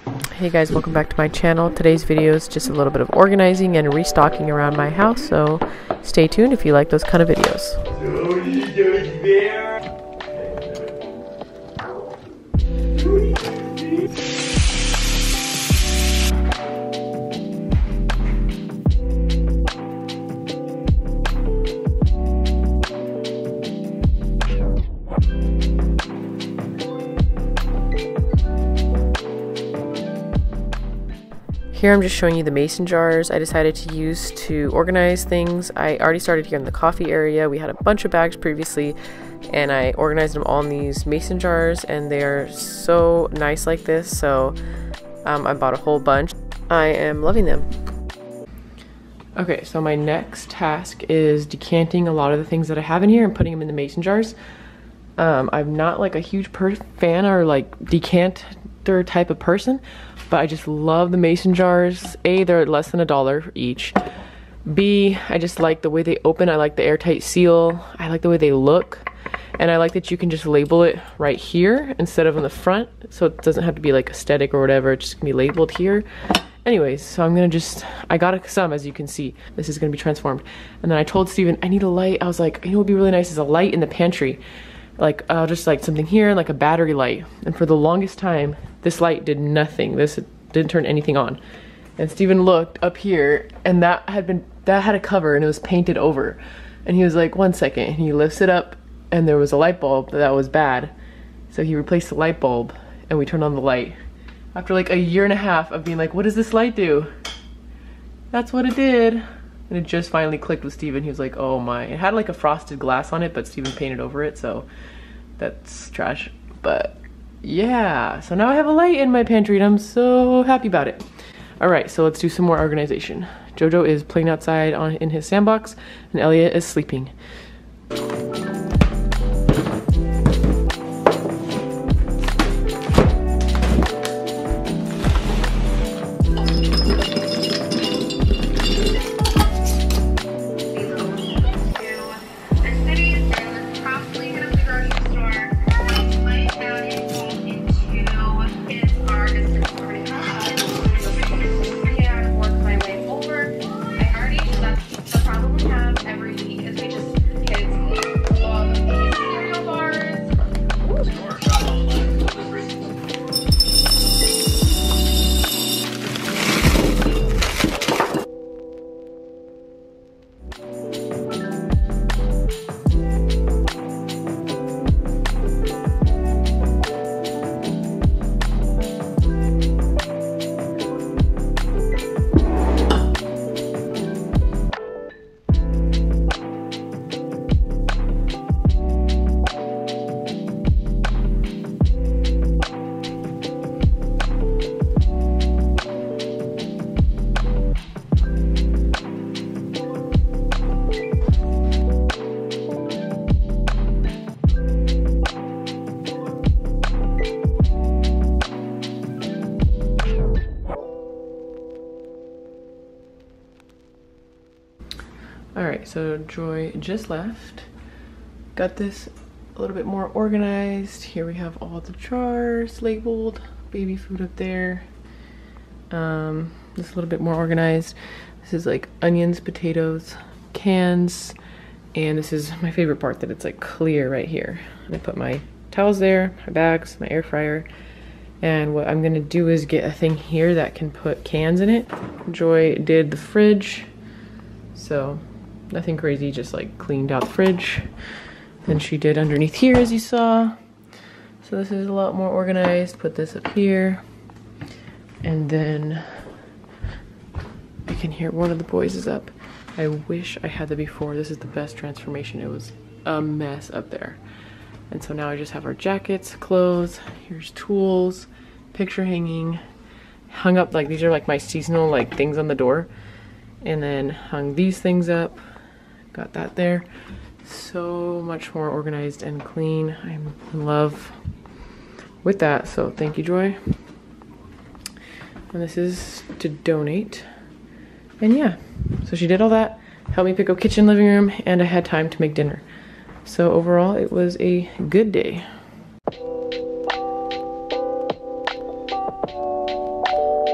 Hey guys, welcome back to my channel. Today's video is just a little bit of organizing and restocking around my house, so stay tuned if you like those kind of videos. Here I'm just showing you the mason jars I decided to use to organize things. I already started here in the coffee area. We had a bunch of bags previously and I organized them all in these mason jars, and they're so nice like this, so I bought a whole bunch. I am loving them. Okay, so my next task is decanting a lot of the things that I have in here and putting them in the mason jars. I'm not like a huge fan or like decanter type of person, but I just love the mason jars. A, they're less than $1 each. B, I just like the way they open. I like the airtight seal. I like the way they look. And I like that you can just label it right here instead of in the front. So it doesn't have to be like aesthetic or whatever. It just can be labeled here. Anyways, so I'm gonna I got some, as you can see. This is gonna be transformed. And then I told Steven, I need a light. I was like, you know what would be really nice is a light in the pantry. Like, just like something here, like a battery light. And for the longest time, this light did nothing. This didn't turn anything on. And Steven looked up here, and that had a cover, and it was painted over. And he was like, 1 second. And he lifts it up, and there was a light bulb that was bad. So he replaced the light bulb, and we turned on the light. After like 1.5 years of being like, what does this light do? That's what it did. And it just finally clicked with Steven. He was like, oh my. It had like a frosted glass on it, but Steven painted over it, so that's trash. But yeah, so now I have a light in my pantry and I'm so happy about it. All right, so let's do some more organization. Jojo is playing outside in his sandbox and Elliot is sleeping. Alright, so Joy just left. Got this a little bit more organized. Here we have all the jars labeled. Baby food up there. This a little bit more organized. This is like onions, potatoes, cans, and this is my favorite part, that it's like clear right here. And I put my towels there, my bags, my air fryer. And what I'm gonna do is get a thing here that can put cans in it. Joy did the fridge, so nothing crazy, just like cleaned out the fridge. Then she did underneath here, as you saw. So this is a lot more organized. Put this up here. And then I can hear one of the boys is up. I wish I had that before. This is the best transformation. It was a mess up there. And so now I just have our jackets, clothes, here's tools, picture hanging, hung up, like these are like my seasonal like things on the door. And then hung these things up. Got that there. So much more organized and clean. I'm in love with that, so thank you, Joy. And this is to donate. And yeah, so she did all that, helped me pick up kitchen, living room, and I had time to make dinner. So overall, it was a good day. you.